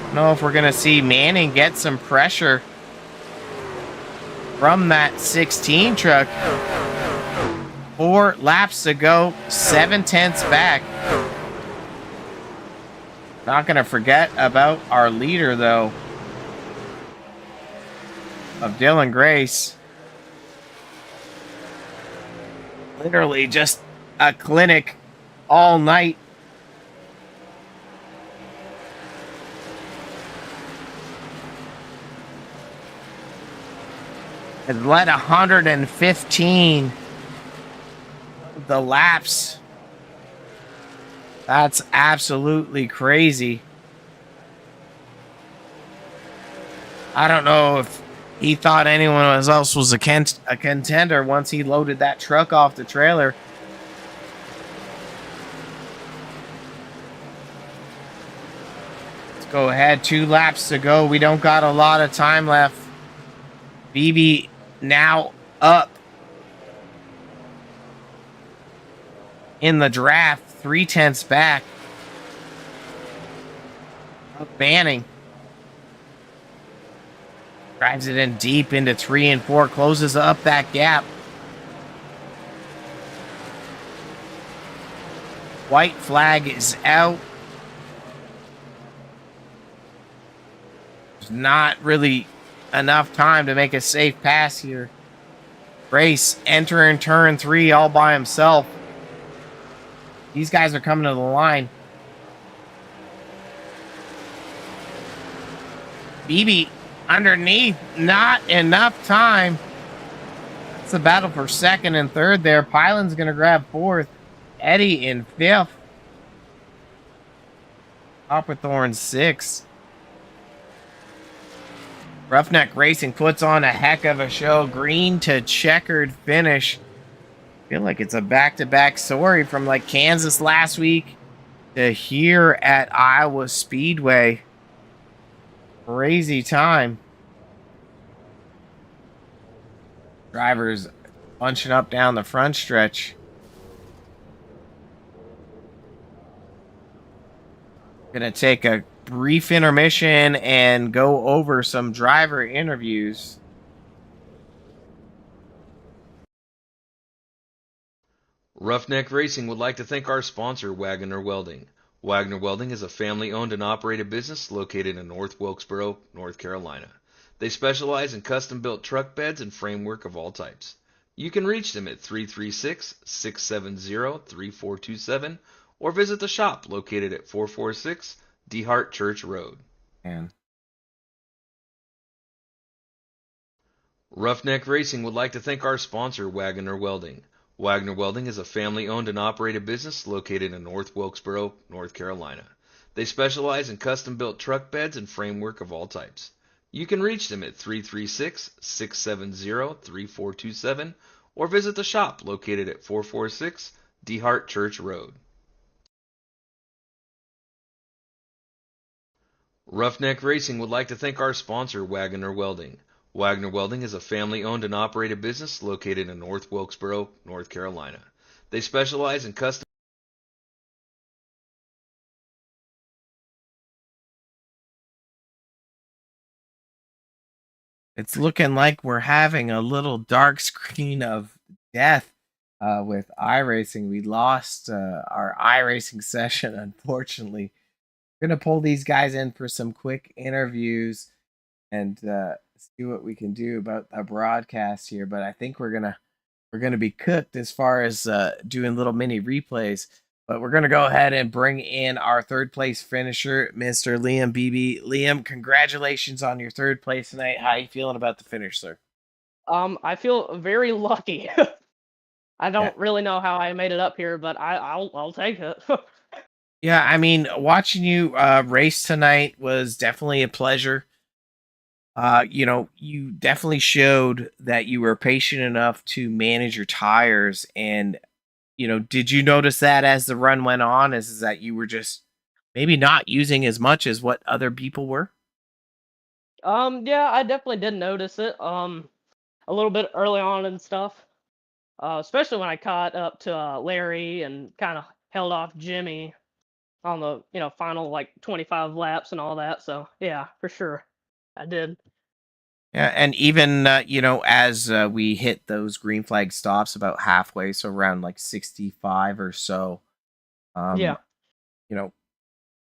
I don't know if we're going to see Manning get some pressure from that 16 truck. 4 laps to go, 7/10 back. Not going to forget about our leader, though, of Dylan Grace. Literally just a clinic all night. Has led 115 the laps. That's absolutely crazy. I don't know if he thought anyone else was a contender once he loaded that truck off the trailer. Let's go ahead. 2 laps to go. We don't got a lot of time left. BB now up in the draft, 3/10 back. Banning drives it in deep into 3 and 4, closes up that gap. White flag is out. There's not really enough time to make a safe pass here. Race entering turn 3 all by himself. These guys are coming to the line. BB underneath, not enough time. It's a battle for 2nd and 3rd there. Pylon's going to grab 4th. Eddie in 5th. Hopperthorne 6th. Roughneck Racing puts on a heck of a show. Green to checkered finish. I feel like it's a back-to-back story from like Kansas last week to here at Iowa Speedway. Crazy time. Drivers bunching up down the front stretch. Gonna take a brief intermission and go over some driver interviews. Roughneck Racing would like to thank our sponsor, Wagoner Welding. Wagoner Welding is a family-owned and operated business located in North Wilkesboro, North Carolina. They specialize in custom-built truck beds and framework of all types. You can reach them at 336-670-3427 or visit the shop located at 446 DeHart Church Road. And Roughneck Racing would like to thank our sponsor, Wagoner Welding. Wagoner Welding is a family-owned and operated business located in North Wilkesboro, North Carolina. They specialize in custom-built truck beds and framework of all types. You can reach them at 336-670-3427 or visit the shop located at 446 DeHart Church Road. Roughneck Racing would like to thank our sponsor, Wagoner Welding. Wagoner Welding is a family-owned and operated business located in North Wilkesboro, North Carolina. They specialize in custom. it's looking like we're having a little dark screen of death with iRacing. We lost our iRacing session, unfortunately. We're going to pull these guys in for some quick interviews and see what we can do about the broadcast here. But I think we're gonna be cooked as far as doing little mini replays. But we're gonna go ahead and bring in our third place finisher, Mr. Liam Beebe. Liam, congratulations on your third place tonight. How are you feeling about the finish, sir? I feel very lucky. I don't really know how I made it up here, but I'll take it. Yeah, I mean, watching you race tonight was definitely a pleasure. You definitely showed that you were patient enough to manage your tires. And, did you notice that as the run went on, is that you were just maybe not using as much as what other people were? Yeah, I definitely did notice it. A little bit early on and stuff. Especially when I caught up to Larry and kind of held off Jimmy on the final like 25 laps and all that. So yeah, for sure, I did. Yeah, and even as we hit those green flag stops about halfway, so around like 65 or so, Yeah. you know,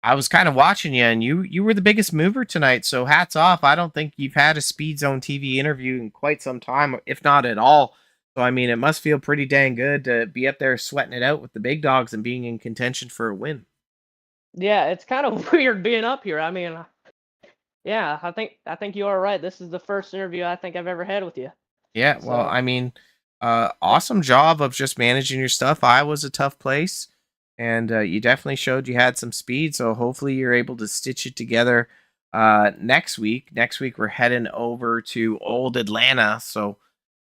I was kind of watching you, and you were the biggest mover tonight. So hats off. I don't think you've had a Speed Zone TV interview in quite some time, if not at all. So I mean, it must feel pretty dang good to be up there sweating it out with the big dogs and being in contention for a win. Yeah, it's kind of weird being up here. I mean, yeah, I think you are right. This is the first interview I think I've ever had with you. Yeah, well, So I mean, awesome job of just managing your stuff. Iowa's a tough place, and you definitely showed you had some speed. So hopefully you're able to stitch it together next week. Next week we're heading over to Old Atlanta, so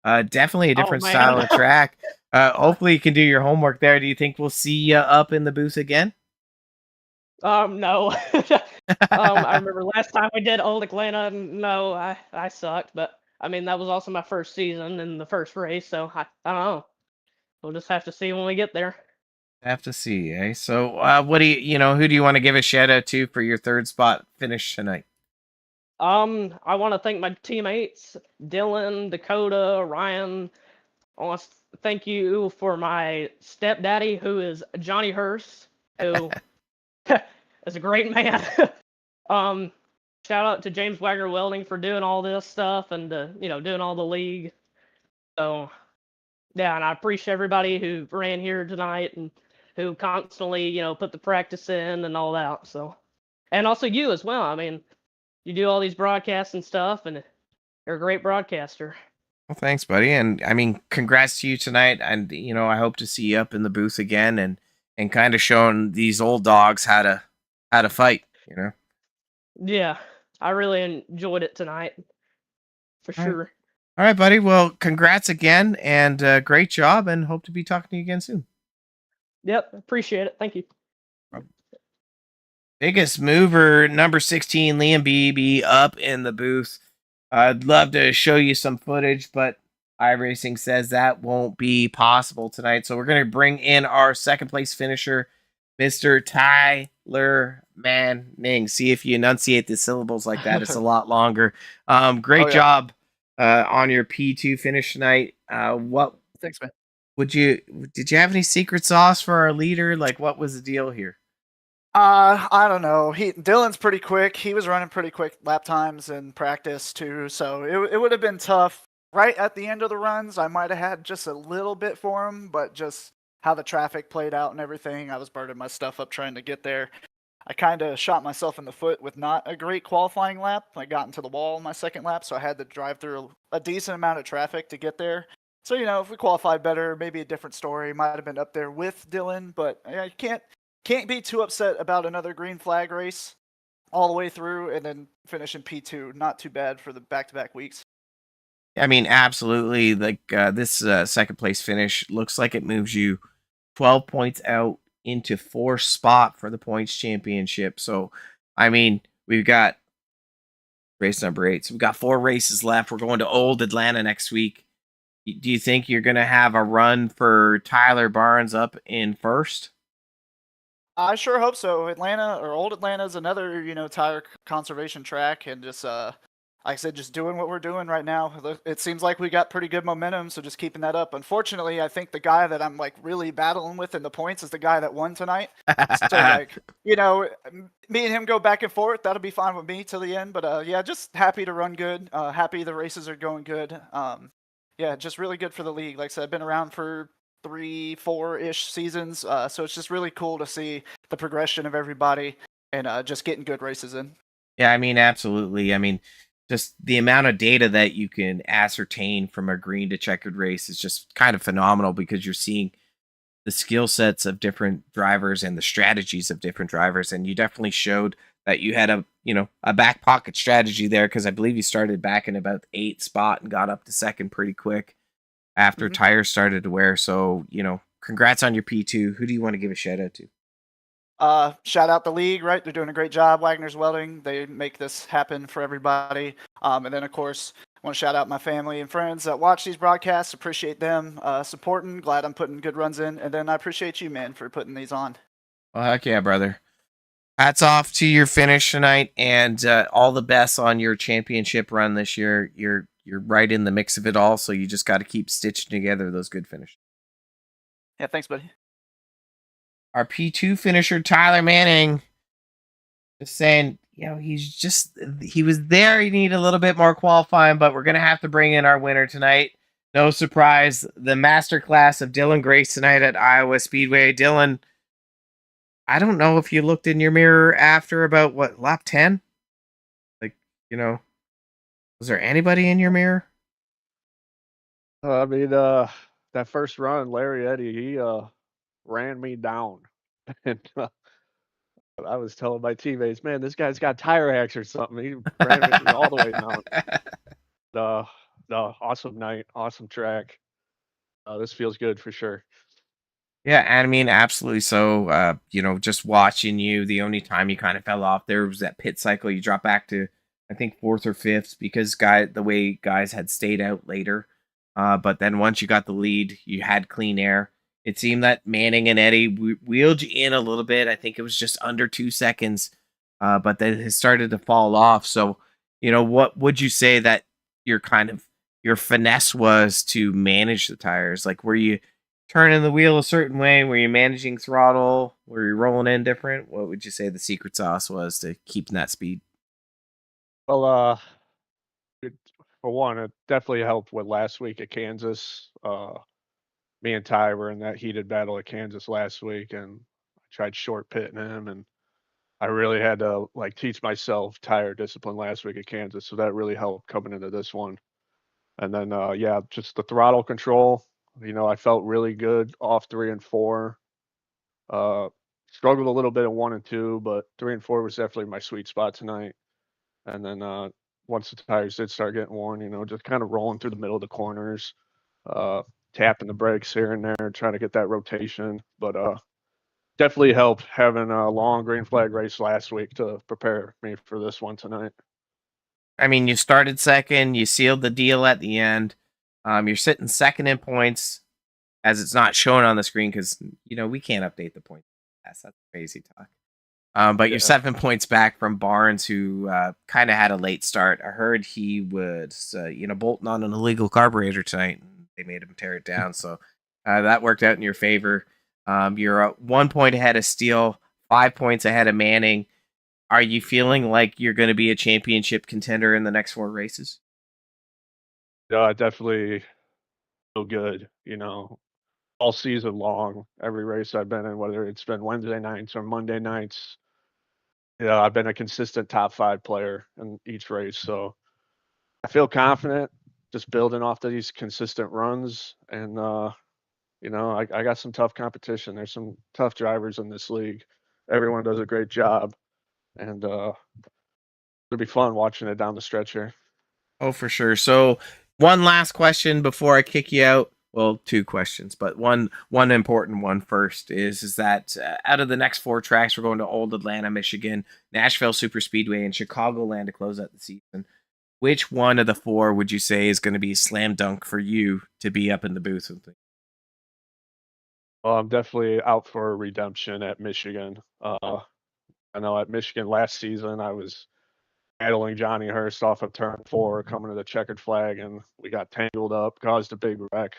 definitely a oh different style man. of track. Hopefully you can do your homework there. Do you think we'll see you up in the booth again? No. I remember last time we did Old Atlanta. No, I sucked, but I mean that was also my first season and the first race, so I don't know. We'll just have to see when we get there. Have to see, eh? So, what do who do you want to give a shout out to for your third spot finish tonight? I want to thank my teammates, Dylan, Dakota, Ryan. I want to thank you for my stepdaddy, who is Johnny Hurst, who is a great man. um, Shout out to James Wagner Welding for doing all this stuff and doing all the league. So yeah, and I appreciate everybody who ran here tonight and who constantly put the practice in and all that. So, and also you as well. I mean, you do all these broadcasts and stuff, and you're a great broadcaster. Well, thanks, buddy. And I mean, congrats to you tonight. And I hope to see you up in the booth again and kind of showing these old dogs how to fight. Yeah, I really enjoyed it tonight, for All right, sure. all right, buddy. Well, congrats again, and great job. And hope to be talking to you again soon. Yep, appreciate it. Thank you. Biggest mover, number 16, Liam Beebe, up in the booth. I'd love to show you some footage, but iRacing says that won't be possible tonight. So we're going to bring in our second place finisher, Mr. Tyler Manning. See if you enunciate the syllables like that. It's a lot longer. Great job on your P2 finish tonight. Thanks, man. Did you have any secret sauce for our leader? Like, what was the deal here? I don't know. Dylan's pretty quick. He was running pretty quick lap times in practice too, so it would have been tough. Right at the end of the runs, I might have had just a little bit for him, but just how the traffic played out and everything, I was burning my stuff up trying to get there. I kind of shot myself in the foot with not a great qualifying lap. I got into the wall in my second lap, so I had to drive through a decent amount of traffic to get there. So, if we qualified better, maybe a different story. Might have been up there with Dylan, but I can't be too upset about another green flag race all the way through and then finish in P2. Not too bad for the back-to-back weeks. I mean, absolutely. Like this second place finish looks like it moves you 12 points out into 4th spot for the points championship. So, I mean, we've got race number 8. So we've got 4 races left. We're going to Old Atlanta next week. Do you think you're going to have a run for Tyler Barnes up in first? I sure hope so. Old Atlanta is another, tire conservation track, and just like I said, just doing what we're doing right now. It seems like we got pretty good momentum, so just keeping that up. Unfortunately, I think the guy that I'm like really battling with in the points is the guy that won tonight. So like, me and him go back and forth. That'll be fine with me till the end. But yeah, just happy to run good. Happy the races are going good. Yeah, just really good for the league. Like I said, I've been around for 3-4-ish seasons, so it's just really cool to see the progression of everybody and just getting good races in. Yeah, I mean, absolutely. I mean, just the amount of data that you can ascertain from a green to checkered race is just kind of phenomenal, because you're seeing the skill sets of different drivers and the strategies of different drivers. And you definitely showed that you had a back pocket strategy there, because I believe you started back in about 8th spot and got up to second pretty quick after tires started to wear. So, congrats on your P2. Who do you want to give a shout out to? Shout out the league, right? They're doing a great job. Wagoner's Welding. They make this happen for everybody. And then, of course, I want to shout out my family and friends that watch these broadcasts. Appreciate them supporting. Glad I'm putting good runs in. And then I appreciate you, man, for putting these on. Well, heck yeah, brother. Hats off to your finish tonight, and all the best on your championship run this year. You're right in the mix of it all, so you just got to keep stitching together those good finishes. Yeah, thanks, buddy. Our P2 finisher, Tyler Manning, just saying, he was there. He needed a little bit more qualifying, but we're going to have to bring in our winner tonight. No surprise, the masterclass of Dylan Grace tonight at Iowa Speedway. Dylan, I don't know if you looked in your mirror after about, lap 10? Like, was there anybody in your mirror? I mean, that first run, Larry Eddy, he ran me down. And I was telling my teammates, man, this guy's got tire hacks or something. He ran me all the way down. The awesome night, awesome track. This feels good for sure. Yeah, I mean, absolutely. So, just watching you, the only time you kind of fell off there was that pit cycle. You dropped back to, I think, 4th or 5th, because the way guys had stayed out later. But then once you got the lead, you had clean air. It seemed that Manning and Eddie wheeled you in a little bit. I think it was just under 2 seconds, but then it started to fall off. So, what would you say that your finesse was to manage the tires? Like, were you turning the wheel a certain way? Were you managing throttle? Were you rolling in different? What would you say the secret sauce was to keeping that speed? Well, for one, it definitely helped with last week at Kansas. Me and Ty were in that heated battle at Kansas last week, and I tried short pitting him, and I really had to teach myself tire discipline last week at Kansas, so that really helped coming into this one. And then just the throttle control. I felt really good off 3 and 4. Struggled a little bit in 1 and 2, but 3 and 4 was definitely my sweet spot tonight. And then once the tires did start getting worn, just kind of rolling through the middle of the corners, tapping the brakes here and there, trying to get that rotation. But definitely helped having a long green flag race last week to prepare me for this one tonight. I mean, you started second, you sealed the deal at the end. You're sitting second in points, as it's not shown on the screen, because we can't update the points. That's crazy talk. But you're 7 points back from Barnes, who kind of had a late start. I heard he was bolting on an illegal carburetor tonight, and they made him tear it down. So that worked out in your favor. You're 1 point ahead of Steele, 5 points ahead of Manning. Are you feeling like you're going to be a championship contender in the next 4 races? Yeah, I definitely feel good, all season long, every race I've been in, whether it's been Wednesday nights or Monday nights, I've been a consistent top 5 player in each race. So I feel confident just building off of these consistent runs. And, I got some tough competition. There's some tough drivers in this league. Everyone does a great job. And it'll be fun watching it down the stretch here. Oh, for sure. So one last question before I kick you out. Well, 2 questions, but one important one first is that out of the next 4 tracks, we're going to Old Atlanta, Michigan, Nashville Super Speedway, and Chicagoland to close out the season. Which one of the 4 would you say is going to be a slam dunk for you to be up in the booth with? Well, I'm definitely out for redemption at Michigan. I know at Michigan last season, I was battling Johnny Hurst off of turn 4 coming to the checkered flag, and we got tangled up, caused a big wreck.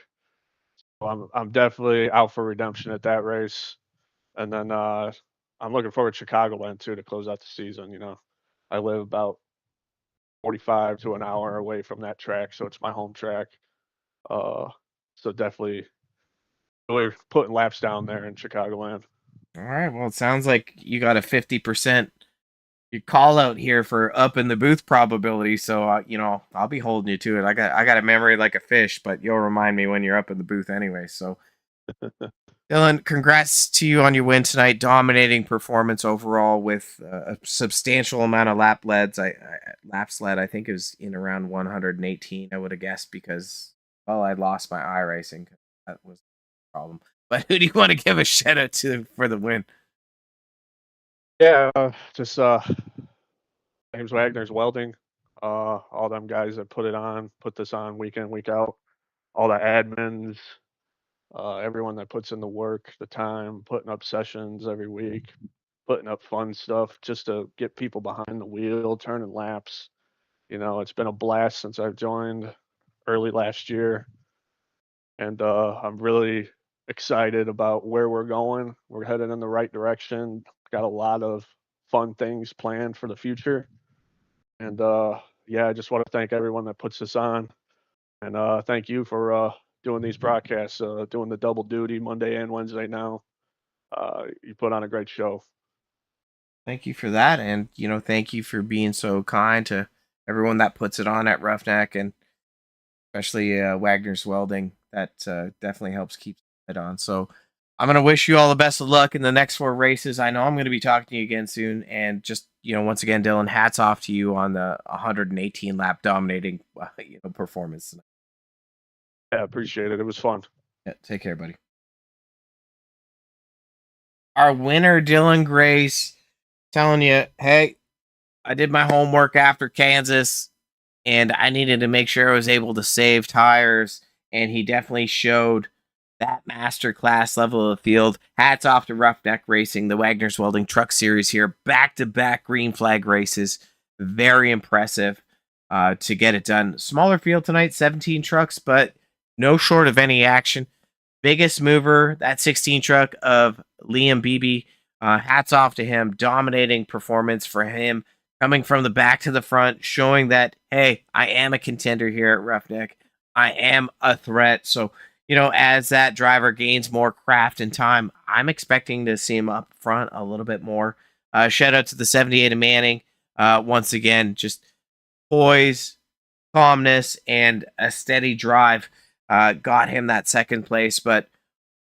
So I'm definitely out for redemption at that race. And then I'm looking forward to Chicagoland too to close out the season. I live about 45 to an hour away from that track, so it's my home track. So definitely really putting laps down there in Chicagoland. All right. Well, it sounds like you got a 50% your call out here for up in the booth probability. So, I'll be holding you to it. I got a memory like a fish, but you'll remind me when you're up in the booth anyway. So, Dylan, congrats to you on your win tonight. Dominating performance overall with a substantial amount of laps led. I think it was in around 118. I would have guessed because, well, I lost my iRacing. That was the problem. But who do you want to give a shout out to for the win? Yeah, just James Wagner's Welding, all them guys that put this on week in, week out, all the admins, everyone that puts in the work, the time, putting up sessions every week, putting up fun stuff just to get people behind the wheel, turning laps. It's been a blast since I've joined early last year, and I'm really excited about where we're going. We're headed in the right direction. Got a lot of fun things planned for the future. And yeah, I just want to thank everyone that puts this on. And thank you for doing these broadcasts, doing the double duty Monday and Wednesday now. You put on a great show. Thank you for that. And, thank you for being so kind to everyone that puts it on at Roughneck and especially Wagner's Welding. That definitely helps keep it on. So I'm going to wish you all the best of luck in the next 4 races. I know I'm going to be talking to you again soon. And just, once again, Dylan, hats off to you on the 118 lap dominating performance. Yeah, appreciate it. It was fun. Yeah, take care, buddy. Our winner, Dylan Grace, telling you, hey, I did my homework after Kansas, and I needed to make sure I was able to save tires, and he definitely showed that masterclass level of the field. Hats off to Roughneck Racing, the Wagner's Welding Truck Series here, back-to-back green flag races. Very impressive to get it done. Smaller field tonight, 17 trucks, but no short of any action. Biggest mover, that 16 truck of Liam Beebe. Hats off to him. Dominating performance for him. Coming from the back to the front, showing that, hey, I am a contender here at Roughneck. I am a threat. So, as that driver gains more craft and time, I'm expecting to see him up front a little bit more. Shout out to the 78 of Manning. Once again, just poise, calmness, and a steady drive got him that second place. But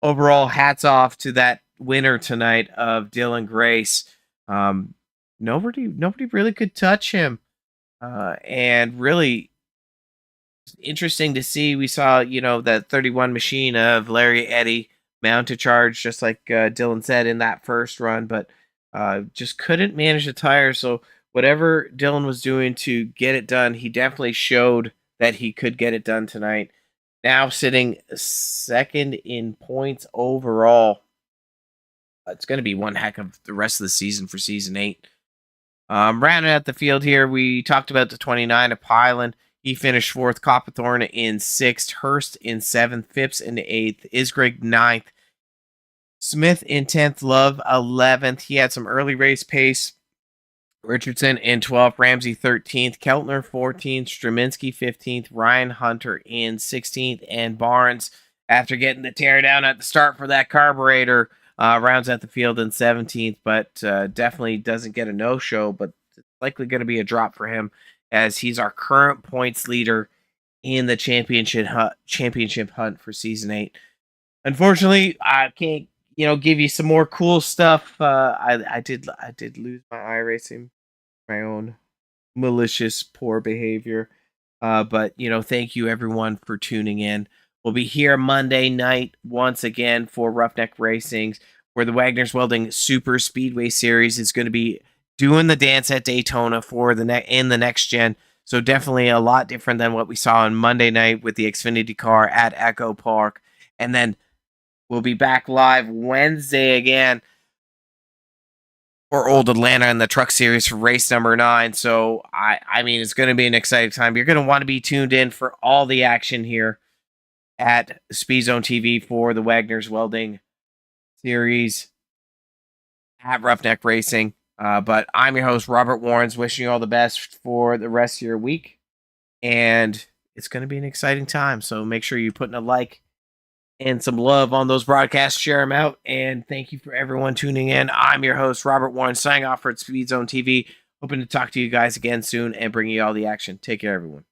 overall, hats off to that winner tonight of Dylan Grace. Nobody really could touch him. And really interesting to see. We saw, that 31 machine of Larry Eddy mount to charge, just like Dylan said in that first run, but just couldn't manage the tire. So whatever Dylan was doing to get it done, he definitely showed that he could get it done tonight. Now sitting second in points overall. It's going to be one heck of the rest of the season for Season 8. Rounding out the field here, we talked about the 29 of Pylan. He finished 4th, Copperthorne in 6th, Hurst in 7th, Phipps in 8th, Isgrig 9th, Smith in 10th, Love 11th. He had some early race pace. Richardson in 12th, Ramsey 13th, Keltner 14th, Straminsky 15th, Ryan Hunter in 16th, and Barnes, after getting the tear down at the start for that carburetor, rounds out the field in 17th, but definitely doesn't get a no-show, but it's likely going to be a drop for him as he's our current points leader in the championship hunt for season 8. Unfortunately, I can't give you some more cool stuff. I did lose my iRacing, my own malicious poor behavior. But thank you everyone for tuning in. We'll be here Monday night once again for Roughneck Racings, where the Wagoner's Welding Super Speedway Series is going to be doing the dance at Daytona for the next gen. So definitely a lot different than what we saw on Monday night with the Xfinity car at Echo Park. And then we'll be back live Wednesday again for Old Atlanta in the Truck Series for race number 9. So, I mean, it's going to be an exciting time. You're going to want to be tuned in for all the action here at SpeedZoneTV for the Wagoner's Welding Series at Roughneck Racing. But I'm your host, Robert Warrens, wishing you all the best for the rest of your week. And it's going to be an exciting time. So make sure you put in a like and some love on those broadcasts. Share them out. And thank you for everyone tuning in. I'm your host, Robert Warren, signing off for SpeedZone TV. Hoping to talk to you guys again soon and bring you all the action. Take care, everyone.